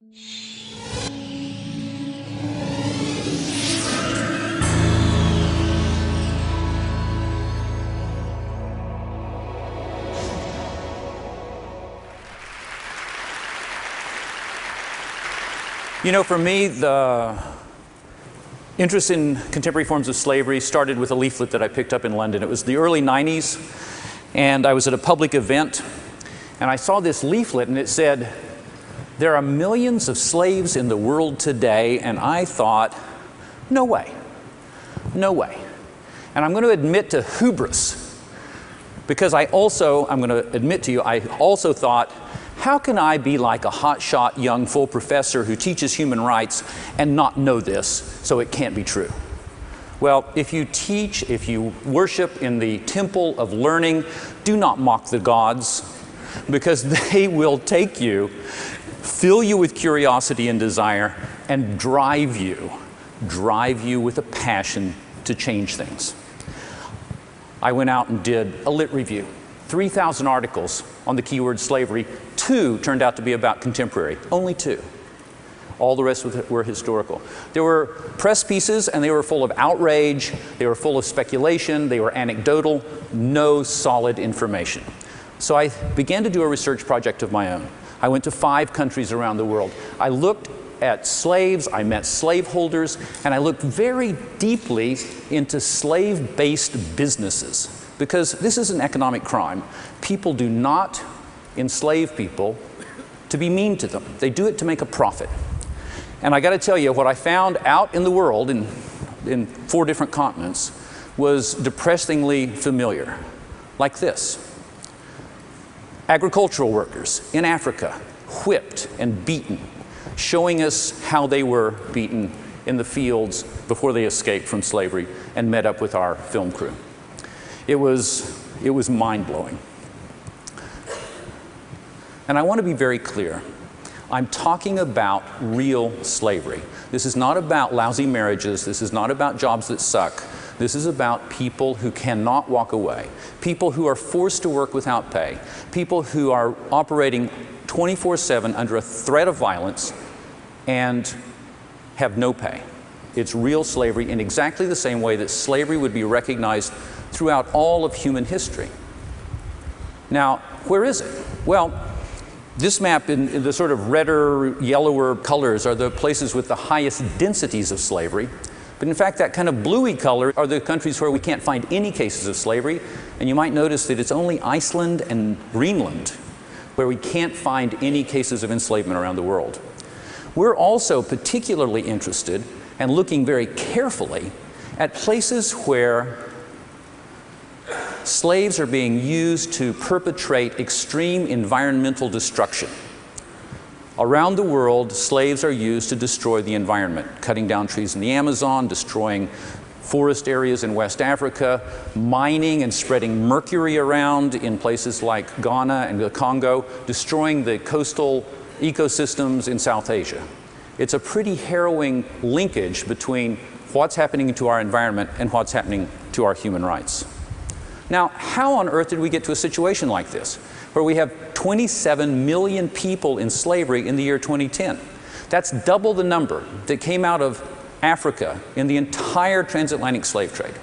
You know, for me, the interest in contemporary forms of slavery started with a leaflet that I picked up in London. It was the early 90s, and I was at a public event, and I saw this leaflet, and it said, "There are millions of slaves in the world today," and I thought, no way, no way. And I'm going to admit to hubris, because I'm going to admit to you, I also thought, how can I be like a hotshot young full professor who teaches human rights and not know this, so it can't be true? Well, if you teach, if you worship in the temple of learning, do not mock the gods, because they will take you, fill you with curiosity and desire, and drive you with a passion to change things. I went out and did a lit review. 3,000 articles on the keyword slavery. 2 turned out to be about contemporary. Only 2. All the rest were historical. There were press pieces, and they were full of outrage. They were full of speculation. They were anecdotal. No solid information. So I began to do a research project of my own. I went to 5 countries around the world. I looked at slaves, I met slaveholders, and I looked very deeply into slave-based businesses. Because this is an economic crime. People do not enslave people to be mean to them. They do it to make a profit. And I got to tell you, what I found out in the world, in 4 different continents, was depressingly familiar. Like this. Agricultural workers in Africa, whipped and beaten, showing us how they were beaten in the fields before they escaped from slavery and met up with our film crew. It was mind-blowing. And I want to be very clear. I'm talking about real slavery. This is not about lousy marriages. This is not about jobs that suck. This is about people who cannot walk away, people who are forced to work without pay, people who are operating 24/7 under a threat of violence and have no pay. It's real slavery in exactly the same way that slavery would be recognized throughout all of human history. Now, where is it? Well, this map in the sort of redder, yellower colors are the places with the highest densities of slavery. But in fact, that kind of bluey color are the countries where we can't find any cases of slavery. And you might notice that it's only Iceland and Greenland where we can't find any cases of enslavement around the world. We're also particularly interested and looking very carefully at places where slaves are being used to perpetrate extreme environmental destruction. Around the world, slaves are used to destroy the environment, cutting down trees in the Amazon, destroying forest areas in West Africa, mining and spreading mercury around in places like Ghana and the Congo, destroying the coastal ecosystems in South Asia. It's a pretty harrowing linkage between what's happening to our environment and what's happening to our human rights. Now, how on earth did we get to a situation like this, where we have 27 million people in slavery in the year 2010? That's double the number that came out of Africa in the entire transatlantic slave trade.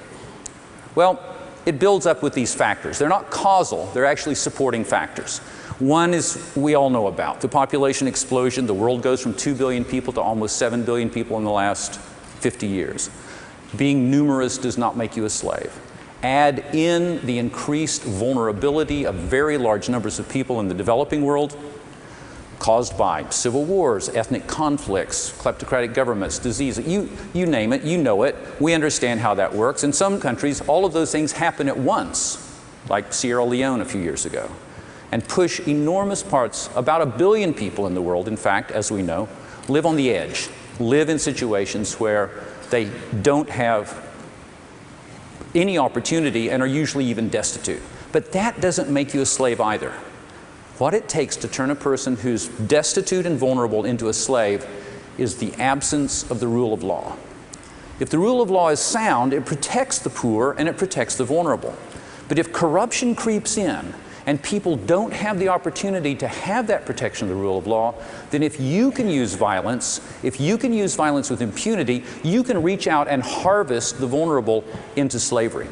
Well, it builds up with these factors. They're not causal, they're actually supporting factors. One is we all know about, the population explosion. The world goes from 2 billion people to almost 7 billion people in the last 50 years. Being numerous does not make you a slave. Add in the increased vulnerability of very large numbers of people in the developing world, caused by civil wars, ethnic conflicts, kleptocratic governments, disease, you name it, you know it. We understand how that works. In some countries, all of those things happen at once, like Sierra Leone a few years ago, and push enormous parts, about 1 billion people in the world, in fact, as we know, live on the edge, live in situations where they don't have any opportunity and are usually even destitute. But that doesn't make you a slave either. What it takes to turn a person who's destitute and vulnerable into a slave is the absence of the rule of law. If the rule of law is sound, it protects the poor and it protects the vulnerable. But if corruption creeps in and people don't have the opportunity to have that protection of the rule of law, then if you can use violence, with impunity, you can reach out and harvest the vulnerable into slavery.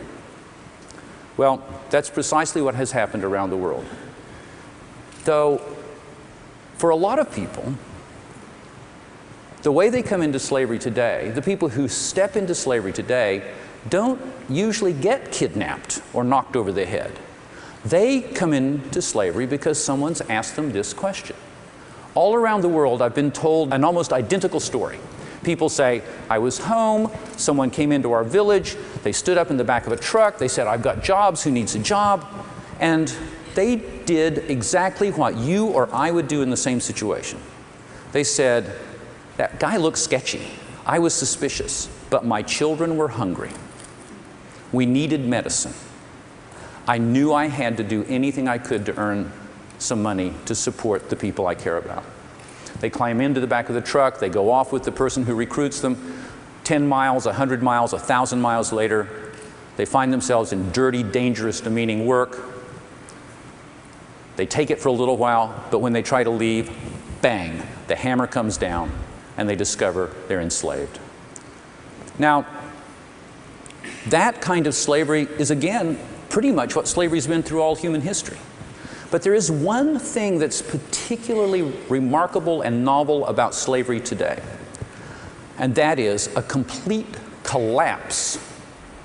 Well, that's precisely what has happened around the world. Though, for a lot of people, the way they come into slavery today, the people who step into slavery today, don't usually get kidnapped or knocked over the head. They come into slavery because someone's asked them this question. All around the world, I've been told an almost identical story. People say, I was home, someone came into our village, they stood up in the back of a truck, they said, I've got jobs, who needs a job? And they did exactly what you or I would do in the same situation. They said, that guy looked sketchy. I was suspicious, but my children were hungry. We needed medicine. I knew I had to do anything I could to earn some money to support the people I care about. They climb into the back of the truck, they go off with the person who recruits them. 10 miles, 100 miles, 1,000 miles later, they find themselves in dirty, dangerous, demeaning work. They take it for a little while, but when they try to leave, bang, the hammer comes down, and they discover they're enslaved. Now, that kind of slavery is, again, pretty much what slavery's been through all human history. But there is one thing that's particularly remarkable and novel about slavery today, and that is a complete collapse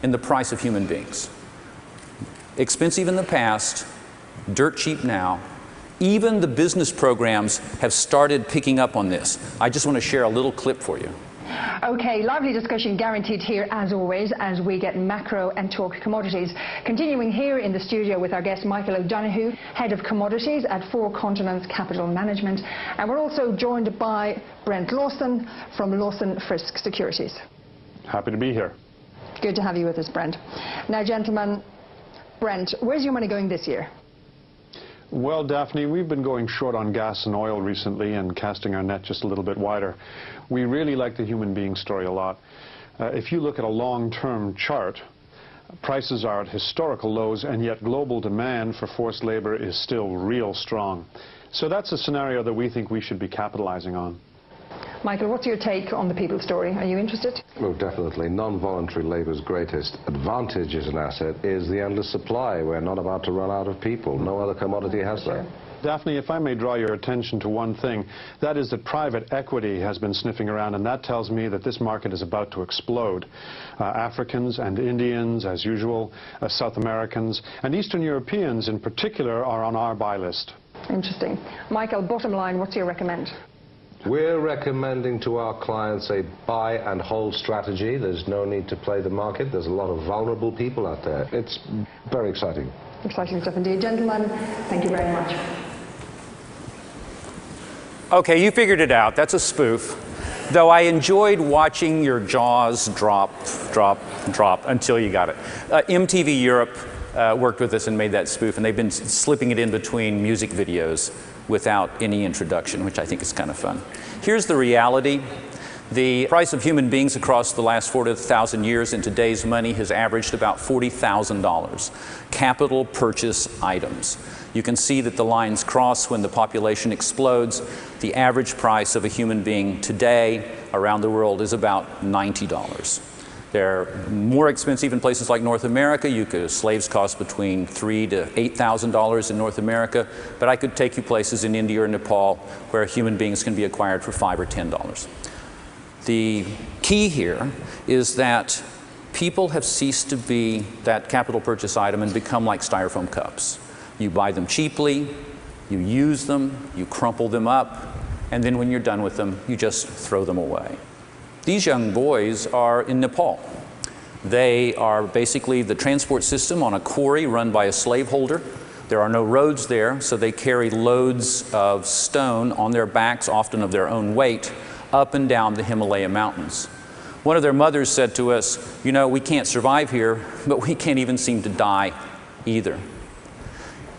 in the price of human beings. Expensive in the past, dirt cheap now. Even the business programs have started picking up on this. I just want to share a little clip for you. Okay, lively discussion guaranteed here as always as we get macro and talk commodities. Continuing here in the studio with our guest Michael O'Donoghue, Head of Commodities at Four Continents Capital Management. And we're also joined by Brent Lawson from Lawson Frisk Securities. Happy to be here. Good to have you with us, Brent. Now, gentlemen, Brent, where's your money going this year? Well, Daphne, we've been going short on gas and oil recently and casting our net just a little bit wider. We really like the human being story a lot. If you look at a long-term chart, prices are at historical lows, and yet global demand for forced labor is still real strong. So that's a scenario that we think we should be capitalizing on. Michael, what's your take on the people story? Are you interested? Well, definitely. Non-voluntary labour's greatest advantage as an asset is the endless supply. We're not about to run out of people. No other commodity has that. Daphne, if I may draw your attention to one thing, that is that private equity has been sniffing around, and that tells me that this market is about to explode. Africans and Indians, as usual, South Americans, and Eastern Europeans in particular are on our buy list. Interesting. Michael, bottom line, what's your recommend? We're recommending to our clients a buy and hold strategy. There's no need to play the market. There's a lot of vulnerable people out there. It's very exciting. Exciting stuff indeed. Gentlemen, thank you very much. Okay, you figured it out. That's a spoof. Though I enjoyed watching your jaws drop, drop, drop until you got it. MTV Europe worked with us and made that spoof, and they've been slipping it in between music videos without any introduction, which I think is kind of fun. Here's the reality. The price of human beings across the last 40,000 years in today's money has averaged about $40,000. Capital purchase items. You can see that the lines cross when the population explodes. The average price of a human being today around the world is about $90. They're more expensive in places like North America. Slaves cost between $3,000 to $8,000 in North America, but I could take you places in India or Nepal where human beings can be acquired for $5 or $10. The key here is that people have ceased to be that capital purchase item and become like styrofoam cups. You buy them cheaply, you use them, you crumple them up, and then when you're done with them, you just throw them away. These young boys are in Nepal. They are basically the transport system on a quarry run by a slaveholder. There are no roads there, so they carry loads of stone on their backs, often of their own weight, up and down the Himalaya mountains. One of their mothers said to us, you know, we can't survive here, but we can't even seem to die either.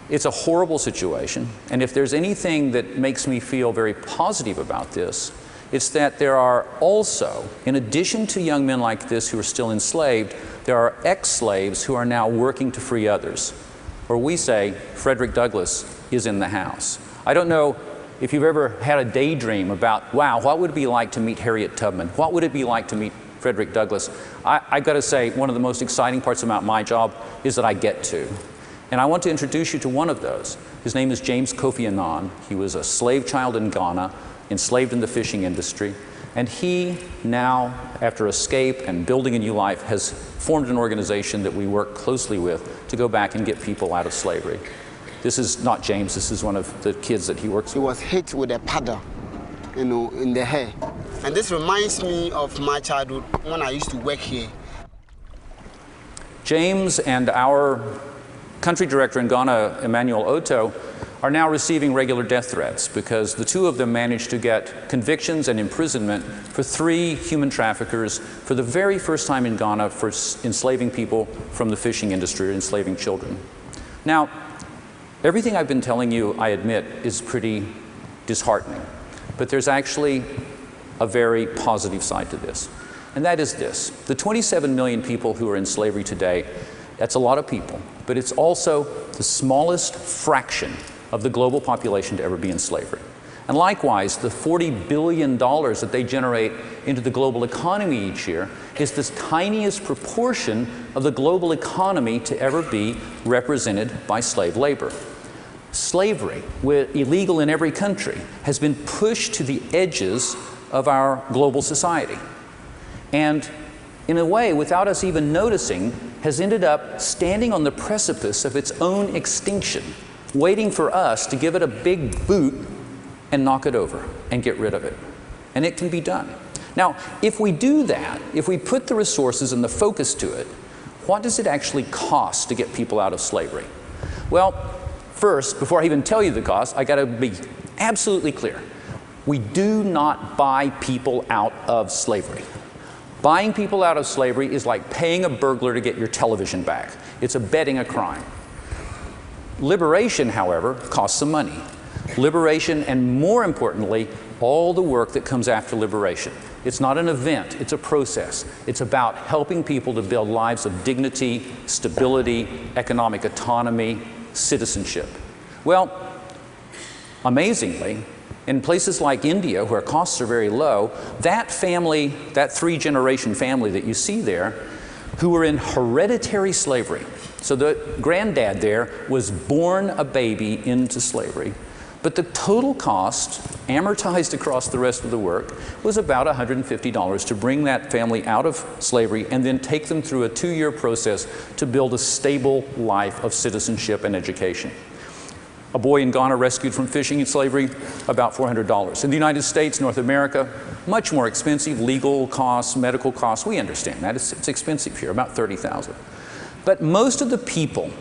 It's a horrible situation, and if there's anything that makes me feel very positive about this, it's that there are also, in addition to young men like this who are still enslaved, there are ex-slaves who are now working to free others. or we say Frederick Douglass is in the house. I don't know if you've ever had a daydream about, wow, what would it be like to meet Harriet Tubman? What would it be like to meet Frederick Douglass? I've got to say, one of the most exciting parts about my job is that I get to. And I want to introduce you to one of those. His name is James Kofi Annan. He was a slave child in Ghana, enslaved in the fishing industry. And he now, after escape and building a new life, has formed an organization that we work closely with to go back and get people out of slavery. This is not James, this is one of the kids that he works with. He was hit with a paddle, in the hair. And this reminds me of my childhood when I used to work here. James and our country director in Ghana, Emmanuel Otto, are now receiving regular death threats because the two of them managed to get convictions and imprisonment for 3 human traffickers for the very first time in Ghana for enslaving people from the fishing industry or enslaving children. Now, everything I've been telling you, I admit, is pretty disheartening, but there's actually a very positive side to this, and that is this. The 27 million people who are in slavery today, that's a lot of people, but it's also the smallest fraction of the global population to ever be in slavery. And likewise, the $40 billion that they generate into the global economy each year is the tiniest proportion of the global economy to ever be represented by slave labor. Slavery, illegal in every country, has been pushed to the edges of our global society. And in a way, without us even noticing, has ended up standing on the precipice of its own extinction, waiting for us to give it a big boot and knock it over and get rid of it. And it can be done. Now, if we do that, if we put the resources and the focus to it, what does it actually cost to get people out of slavery? Well, first, before I even tell you the cost, I got to be absolutely clear. We do not buy people out of slavery. Buying people out of slavery is like paying a burglar to get your television back. It's abetting a crime. Liberation, however, costs some money. Liberation, and more importantly, all the work that comes after liberation. It's not an event, it's a process. It's about helping people to build lives of dignity, stability, economic autonomy, citizenship. Well, amazingly, in places like India, where costs are very low, that family, that 3-generation family that you see there, who were in hereditary slavery. So the granddad there was born a baby into slavery, but the total cost, amortized across the rest of the work, was about $150 to bring that family out of slavery and then take them through a 2-year process to build a stable life of citizenship and education. A boy in Ghana rescued from fishing and slavery, about $400. In the United States, North America, much more expensive, legal costs, medical costs, we understand that, it's expensive here, about $30,000. But most of the people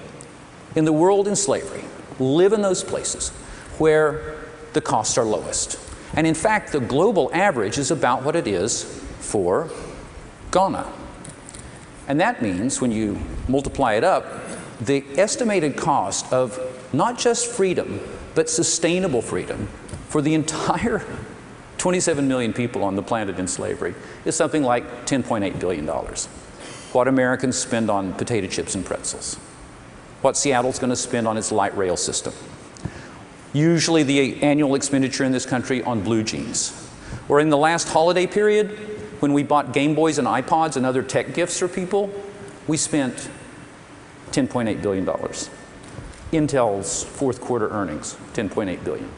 in the world in slavery live in those places where the costs are lowest. And in fact, the global average is about what it is for Ghana. And that means, when you multiply it up, the estimated cost of not just freedom, but sustainable freedom for the entire 27 million people on the planet in slavery is something like $10.8 billion. What Americans spend on potato chips and pretzels. What Seattle's going to spend on its light rail system. Usually the annual expenditure in this country on blue jeans. Or in the last holiday period, when we bought Game Boys and iPods and other tech gifts for people, we spent $10.8 billion. Intel's fourth quarter earnings, $10.8 billion.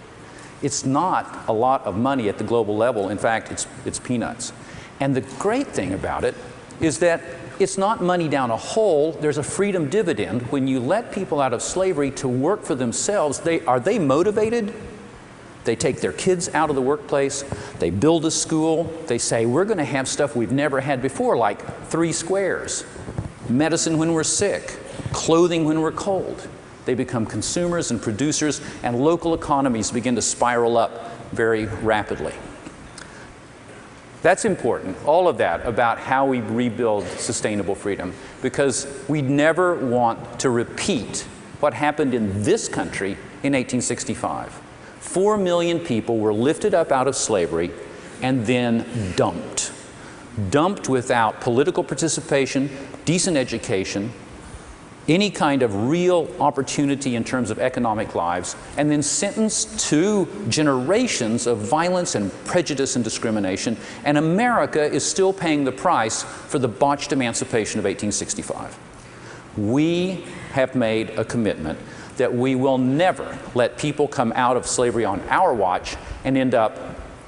It's not a lot of money at the global level. In fact, it's peanuts. And the great thing about it is that it's not money down a hole. There's a freedom dividend. When you let people out of slavery to work for themselves, are they motivated? They take their kids out of the workplace. They build a school. They say, we're going to have stuff we've never had before, like 3 squares, medicine when we're sick, clothing when we're cold. They become consumers and producers, and local economies begin to spiral up very rapidly. That's important, all of that, about how we rebuild sustainable freedom, because we never want to repeat what happened in this country in 1865. 4 million people were lifted up out of slavery and then dumped. Dumped without political participation, decent education, any kind of real opportunity in terms of economic lives, and then sentenced to generations of violence and prejudice and discrimination, and America is still paying the price for the botched emancipation of 1865. We have made a commitment that we will never let people come out of slavery on our watch and end up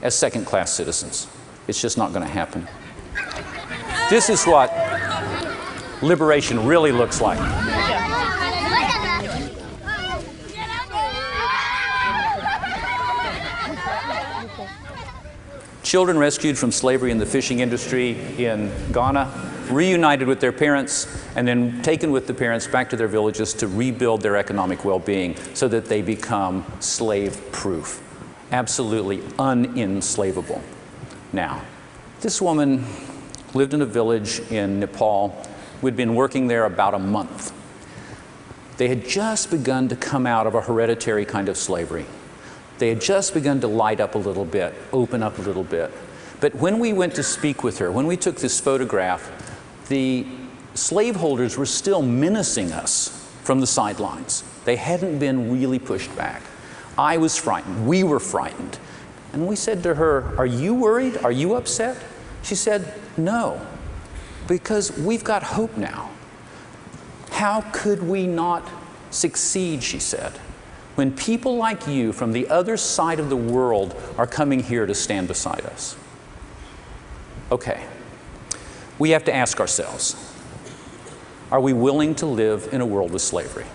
as second-class citizens. It's just not going to happen. This is what liberation really looks like. Children rescued from slavery in the fishing industry in Ghana, reunited with their parents, and then taken with the parents back to their villages to rebuild their economic well-being so that they become slave-proof, absolutely unenslavable. Now, this woman lived in a village in Nepal. We'd been working there about a month. They had just begun to come out of a hereditary kind of slavery. They had just begun to light up a little bit, open up a little bit. But when we went to speak with her, when we took this photograph, the slaveholders were still menacing us from the sidelines. They hadn't been really pushed back. I was frightened. We were frightened. And we said to her, "Are you worried? Are you upset?" She said, "No, because we've got hope now." How could we not succeed, she said, when people like you from the other side of the world are coming here to stand beside us? Okay, we have to ask ourselves, are we willing to live in a world of slavery?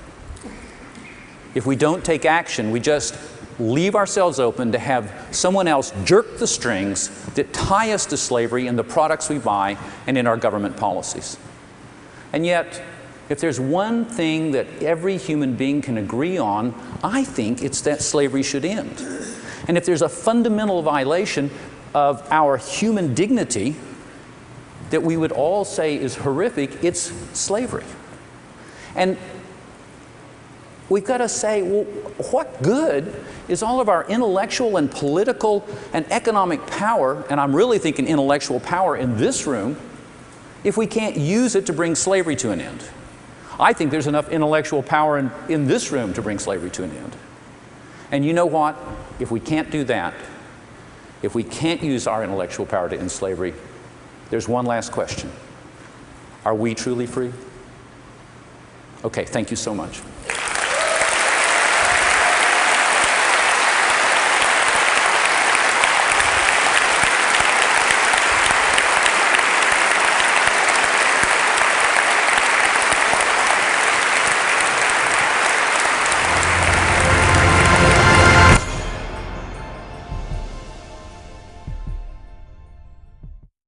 If we don't take action, we just leave ourselves open to have someone else jerk the strings that tie us to slavery in the products we buy and in our government policies. And yet, if there's one thing that every human being can agree on, I think it's that slavery should end. And if there's a fundamental violation of our human dignity that we would all say is horrific, it's slavery. And we've got to say, well, what good is all of our intellectual and political and economic power, and I'm really thinking intellectual power in this room, if we can't use it to bring slavery to an end? I think there's enough intellectual power in this room to bring slavery to an end. And you know what? If we can't do that, if we can't use our intellectual power to end slavery, there's one last question. Are we truly free? Okay, thank you so much.